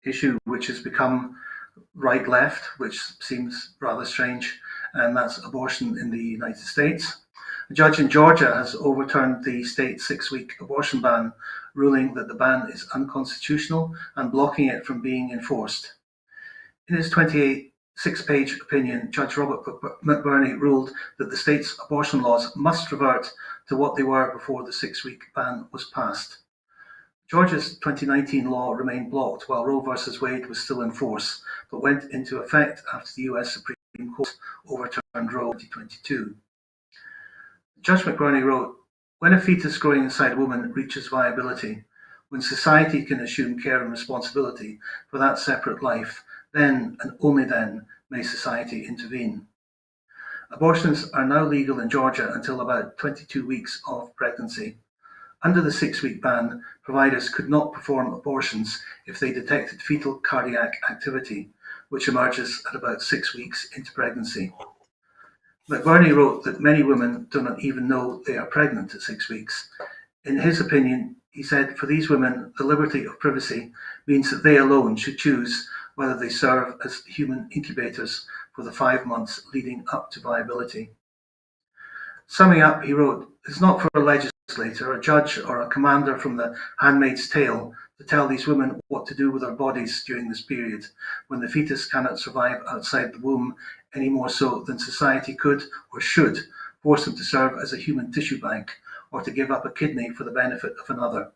issue which has become right-left, which seems rather strange, and that's abortion in the United States. A judge in Georgia has overturned the state's 6-week abortion ban, ruling that the ban is unconstitutional and blocking it from being enforced. In his 26-page opinion, Judge Robert McBurney ruled that the state's abortion laws must revert to what they were before the 6-week ban was passed. Georgia's 2019 law remained blocked while Roe v. Wade was still in force, but went into effect after the US Supreme Court overturned Roe in 2022. Judge McBurney wrote, "When a fetus growing inside a woman reaches viability, when society can assume care and responsibility for that separate life, then and only then may society intervene." Abortions are now legal in Georgia until about 22 weeks of pregnancy. Under the 6-week ban, providers could not perform abortions if they detected fetal cardiac activity, which emerges at about 6 weeks into pregnancy. McBurney wrote that many women do not even know they are pregnant at 6 weeks. In his opinion, he said, for these women, the liberty of privacy means that they alone should choose whether they serve as human incubators for the 5 months leading up to viability. Summing up, he wrote, "It's not for a legislator, a judge, or a commander from the Handmaid's Tale to tell these women what to do with their bodies during this period, when the fetus cannot survive outside the womb any more so than society could or should force them to serve as a human tissue bank or to give up a kidney for the benefit of another."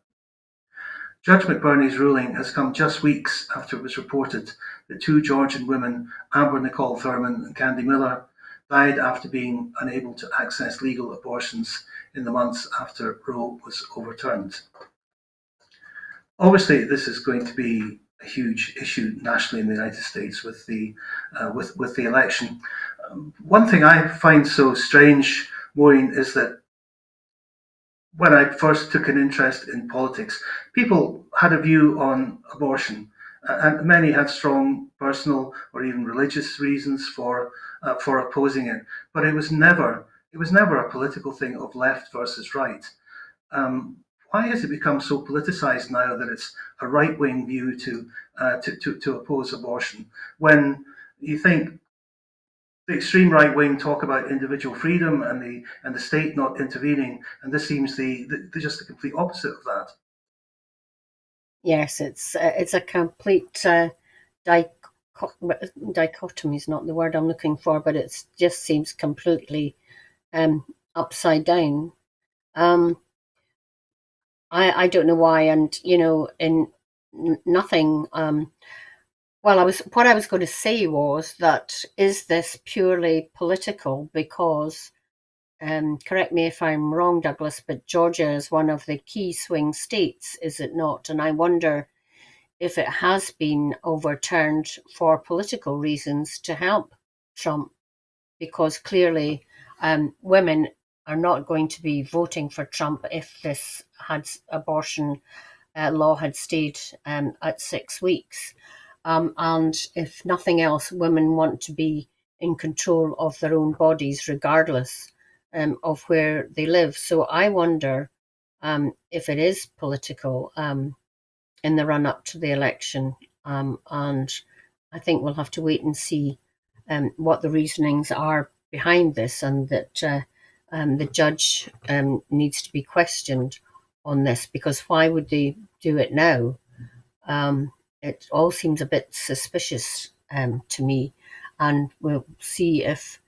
Judge McBurney's ruling has come just weeks after it was reported that 2 Georgian women, Amber Nicole Thurman and Candy Miller, died after being unable to access legal abortions in the months after Roe was overturned. Obviously, this is going to be a huge issue nationally in the United States with the election. One thing I find so strange, Maureen, is that when I first took an interest in politics, people had a view on abortion, and many had strong personal or even religious reasons for opposing it. But it was never a political thing of left versus right. Why has it become so politicized now that it's a right-wing view to oppose abortion? When you think the extreme right wing talk about individual freedom and the state not intervening, and this seems just the complete opposite of that. Yes, it's a complete dichotomy is not the word I'm looking for, but it just seems completely upside down. I don't know why, and in nothing. Well, what I was going to say was that is this purely political? Because correct me if I'm wrong, Douglas, but Georgia is one of the key swing states, is it not? And I wonder if it has been overturned for political reasons to help Trump, because clearly women are not going to be voting for Trump if this abortion law had stayed at 6 weeks. And if nothing else, women want to be in control of their own bodies, regardless of where they live. So I wonder if it is political in the run up to the election. And I think we'll have to wait and see what the reasonings are behind this, and that the judge needs to be questioned on this, because why would they do it now? It all seems a bit suspicious to me, and we'll see if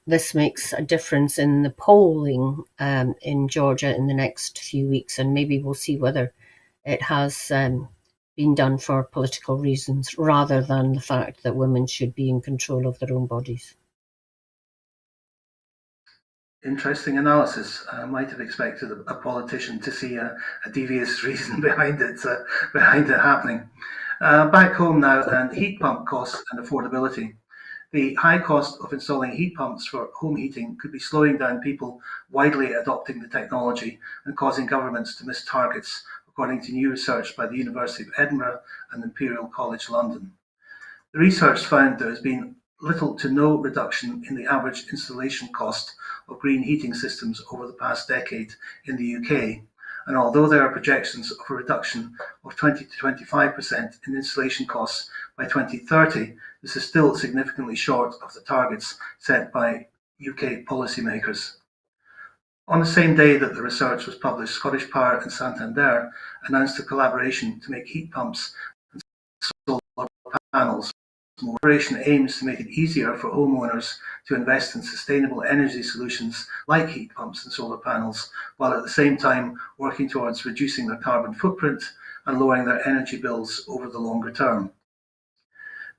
this makes a difference in the polling in Georgia in the next few weeks, and maybe we'll see whether it has been done for political reasons rather than the fact that women should be in control of their own bodies. Interesting analysis. I might have expected a politician to see a devious reason behind it happening. Back home now, and heat pump costs and affordability. The high cost of installing heat pumps for home heating could be slowing down people widely adopting the technology and causing governments to miss targets, according to new research by the University of Edinburgh and Imperial College London. The research found there has been little to no reduction in the average installation cost of green heating systems over the past decade in the UK, and although there are projections of a reduction of 20 to 25% in installation costs by 2030, this is still significantly short of the targets set by UK policymakers. On the same day that the research was published, Scottish Power and Santander announced a collaboration to make heat pumps and solar panels. The collaboration aims to make it easier for homeowners to invest in sustainable energy solutions like heat pumps and solar panels, while at the same time working towards reducing their carbon footprint and lowering their energy bills over the longer term.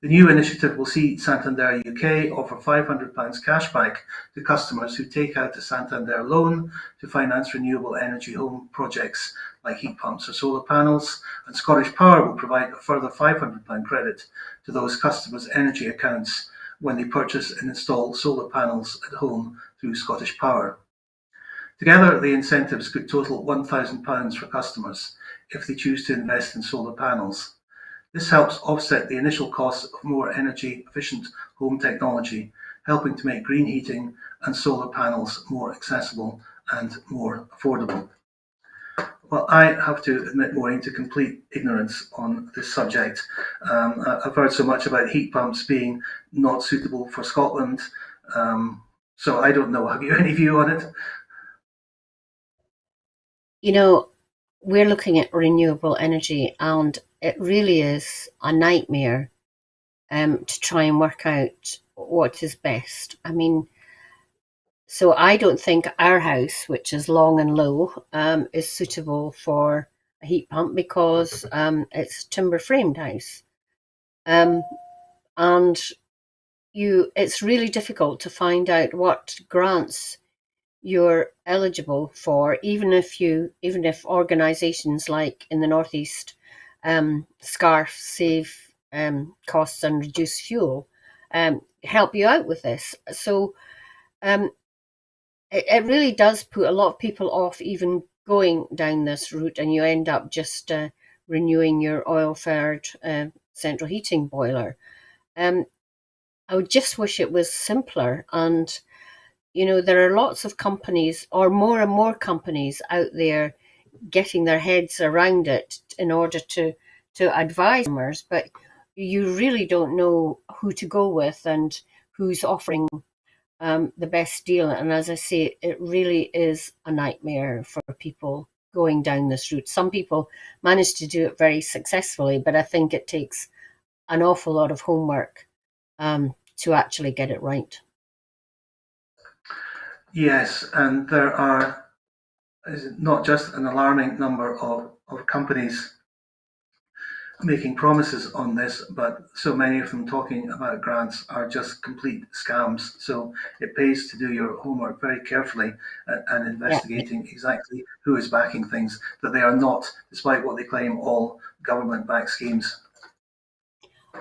The new initiative will see Santander UK offer £500 cashback to customers who take out a Santander loan to finance renewable energy home projects like heat pumps or solar panels, and Scottish Power will provide a further £500 credit to those customers' energy accounts when they purchase and install solar panels at home through Scottish Power. Together, the incentives could total £1,000 for customers if they choose to invest in solar panels. This helps offset the initial costs of more energy-efficient home technology, helping to make green heating and solar panels more accessible and more affordable. Well, I have to admit, Maureen, to complete ignorance on this subject. I've heard so much about heat pumps being not suitable for Scotland, so I don't know. Have you any view on it? You know, we're looking at renewable energy, and it really is a nightmare to try and work out what is best. I mean, so I don't think our house, which is long and low, is suitable for a heat pump because it's a timber framed house. And it's really difficult to find out what grants you're eligible for, even if organisations like in the Northeast, SCARF save costs and reduce fuel, help you out with this. So it really does put a lot of people off even going down this route, and you end up just renewing your oil-fired central heating boiler. I would just wish it was simpler, and there are lots of companies, or more and more companies out there getting their heads around it in order to advise customers, but you really don't know who to go with and who's offering the best deal. And as I say, it really is a nightmare for people going down this route. Some people manage to do it very successfully, but I think it takes an awful lot of homework to actually get it right. Yes, and there are not just an alarming number of companies making promises on this, but so many of them talking about grants are just complete scams. So it pays to do your homework very carefully and investigating exactly who is backing things, that they are not, despite what they claim, all government-backed schemes.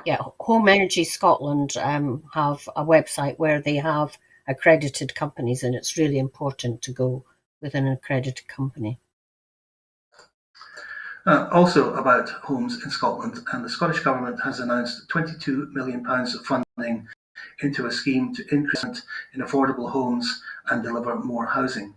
Yeah, Home Energy Scotland have a website where they have accredited companies, and it's really important to go with an accredited company. Also about homes in Scotland, and the Scottish Government has announced £22 million of funding into a scheme to increase in affordable homes and deliver more housing.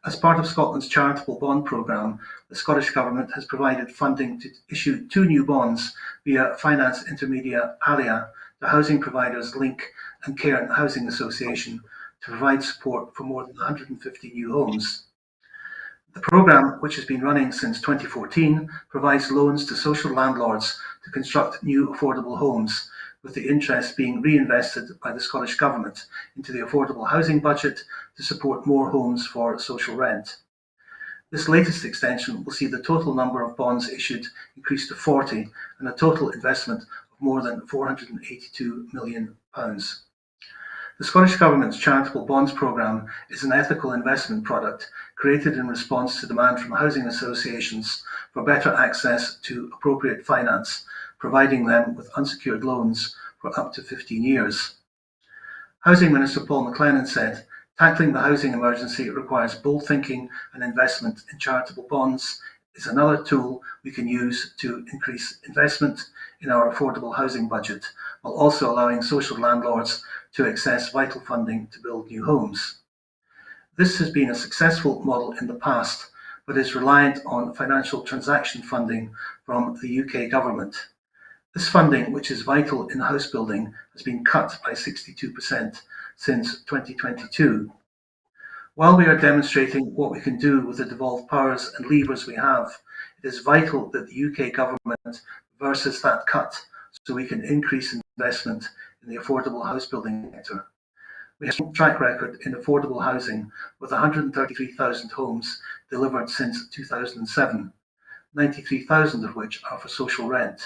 As part of Scotland's charitable bond programme, the Scottish Government has provided funding to issue 2 new bonds via finance intermediary ALIA, the housing providers Link and Cairn Housing Association, to provide support for more than 150 new homes. The programme, which has been running since 2014, provides loans to social landlords to construct new affordable homes, with the interest being reinvested by the Scottish Government into the affordable housing budget to support more homes for social rent. This latest extension will see the total number of bonds issued increase to 40 and a total investment of more than £482 million. The Scottish Government's Charitable Bonds Programme is an ethical investment product created in response to demand from housing associations for better access to appropriate finance, providing them with unsecured loans for up to 15 years. Housing Minister Paul McLennan said, "Tackling the housing emergency requires bold thinking, and investment in charitable bonds is another tool we can use to increase investment in our affordable housing budget, while also allowing social landlords to access vital funding to build new homes." This has been a successful model in the past, but is reliant on financial transaction funding from the UK government. This funding, which is vital in house building, has been cut by 62% since 2022. While we are demonstrating what we can do with the devolved powers and levers we have, it is vital that the UK government reverses that cut so we can increase investment in the affordable house building sector. We have a track record in affordable housing with 133,000 homes delivered since 2007, 93,000 of which are for social rent.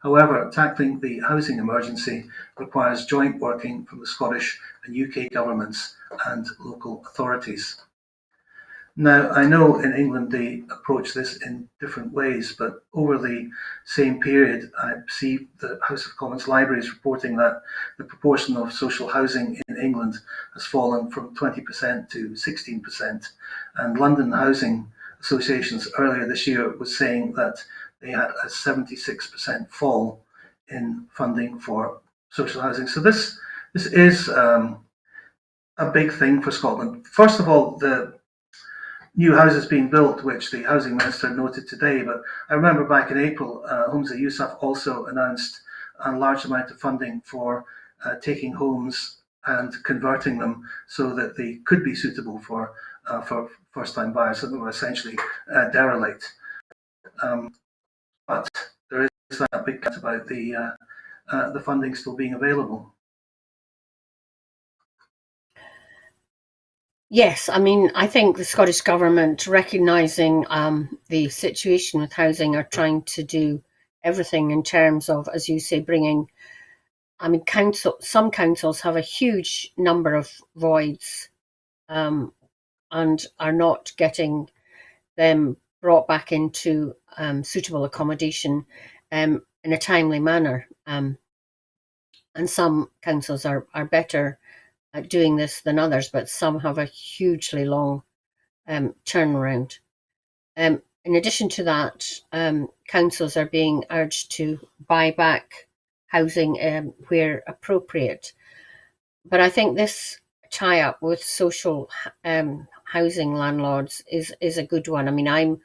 However, tackling the housing emergency requires joint working from the Scottish and UK governments and local authorities. Now, I know in England they approach this in different ways, but over the same period, I see the House of Commons libraries reporting that the proportion of social housing in England has fallen from 20% to 16%. And London Housing Associations earlier this year was saying that they had a 76% fall in funding for social housing. So this is a big thing for Scotland. First of all, the new houses being built, which the housing minister noted today. But I remember back in April, Humza Yousaf also announced a large amount of funding for taking homes and converting them so that they could be suitable for first-time buyers, that were essentially derelict. But there is that big cut about the funding still being available. Yes, I mean, I think the Scottish Government, recognising the situation with housing, are trying to do everything in terms of, as you say, bringing. I mean, some councils have a huge number of voids and are not getting them brought back into suitable accommodation in a timely manner. And some councils are better at doing this than others, but some have a hugely long turnaround. In addition to that, councils are being urged to buy back housing where appropriate. But I think this tie-up with social housing landlords is a good one. I mean, I'm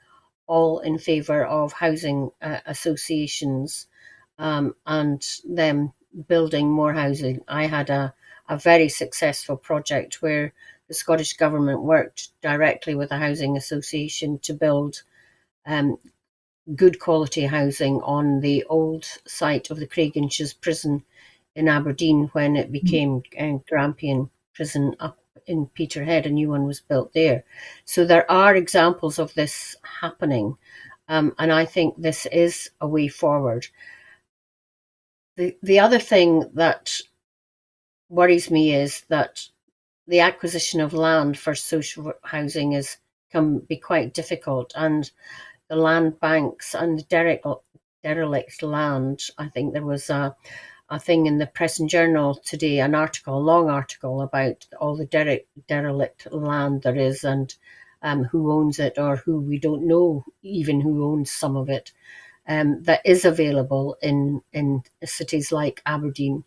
all in favour of housing associations and them building more housing. I had a very successful project where the Scottish Government worked directly with a housing association to build good quality housing on the old site of the Craiginches prison in Aberdeen when it became Grampian Prison up in Peterhead. A new one was built there. So there are examples of this happening, and I think this is a way forward. The other thing that worries me is that the acquisition of land for social housing can be quite difficult, and the land banks and derelict land. I think there was a thing in the Press and Journal today, a long article about all the derelict land there is and who owns it, or who we don't know even who owns some of it, that is available in cities like Aberdeen.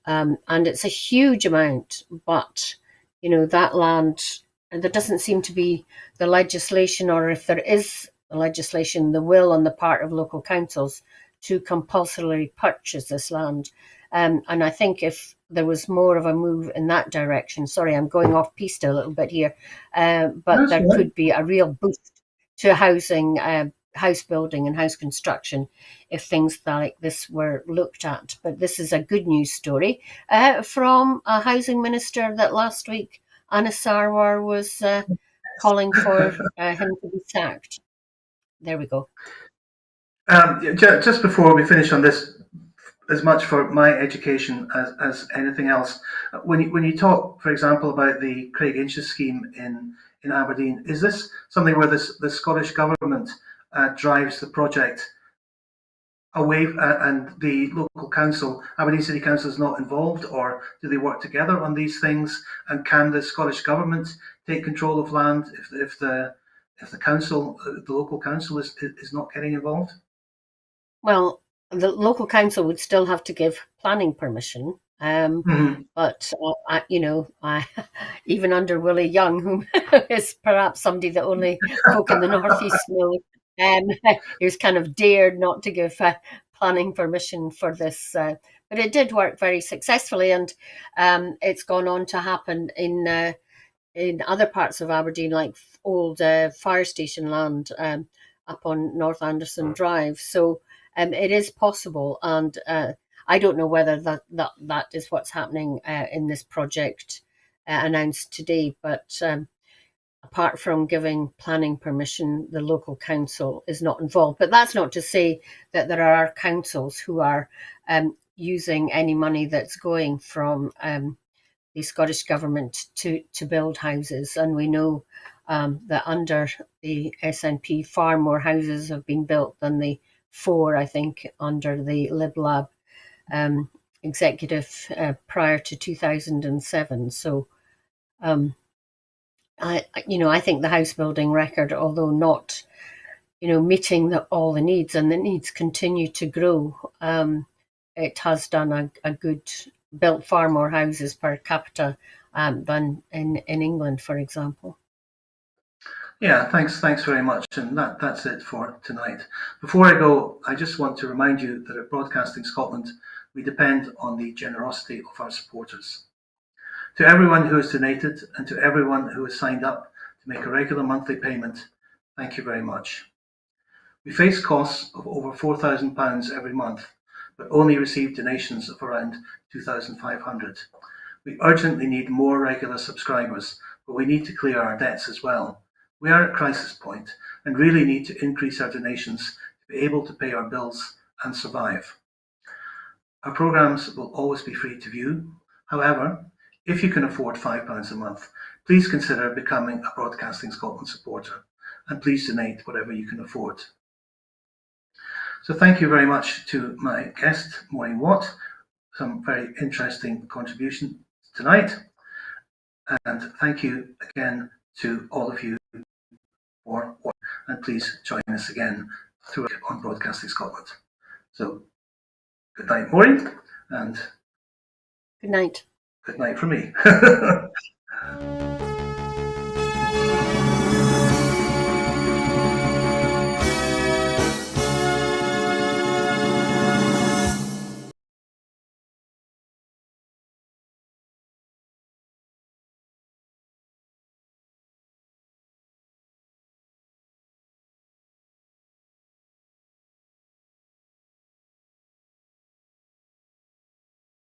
And it's a huge amount, but that land, and there doesn't seem to be the legislation, or if there is the legislation, the will on the part of local councils to compulsorily purchase this land. And I think if there was more of a move in that direction, sorry, I'm going off piste a little bit here, but there could be a real boost to housing, house building and house construction if things like this were looked at. But this is a good news story from a housing minister that last week, Anna Sarwar, was calling for him to be sacked. There we go. Just before we finish on this, as much for my education as anything else, when you talk, for example, about the Craiginches scheme in Aberdeen, is this something where the Scottish Government drives the project away and the local council, Aberdeen City Council, is not involved, or do they work together on these things? And can the Scottish Government take control of land if the council, the local council, is not getting involved? Well, the local council would still have to give planning permission. But even under Willie Young, who is perhaps somebody that only folk in the northeast know, he was kind of dared not to give planning permission for this. But it did work very successfully, and it's gone on to happen in in other parts of Aberdeen, like old fire station land up on North Anderson Drive. So it is possible, and I don't know whether that is what's happening in this project announced today, but apart from giving planning permission, the local council is not involved. But that's not to say that there are councils who are using any money that's going from the Scottish Government to build houses. And we know that under the SNP, far more houses have been built than the 4, I think, under the Lib Lab executive prior to 2007. So I think the house building record, although not, meeting all the needs, and the needs continue to grow, it has done a good, built far more houses per capita than in England, for example. Yeah, thanks very much. And that's it for tonight. Before I go, I just want to remind you that at Broadcasting Scotland, we depend on the generosity of our supporters. To everyone who has donated and to everyone who has signed up to make a regular monthly payment, thank you very much. We face costs of over £4,000 every month, but only receive donations of around 2,500. We urgently need more regular subscribers, but we need to clear our debts as well. We are at crisis point and really need to increase our donations to be able to pay our bills and survive. Our programmes will always be free to view. However, if you can afford £5 a month, please consider becoming a Broadcasting Scotland supporter, and please donate whatever you can afford. So thank you very much to my guest, Maureen Watt, some very interesting contribution tonight. And thank you again to all of you for watching, and please join us again on Broadcasting Scotland. So good night, Maureen, and good night. Good night from me.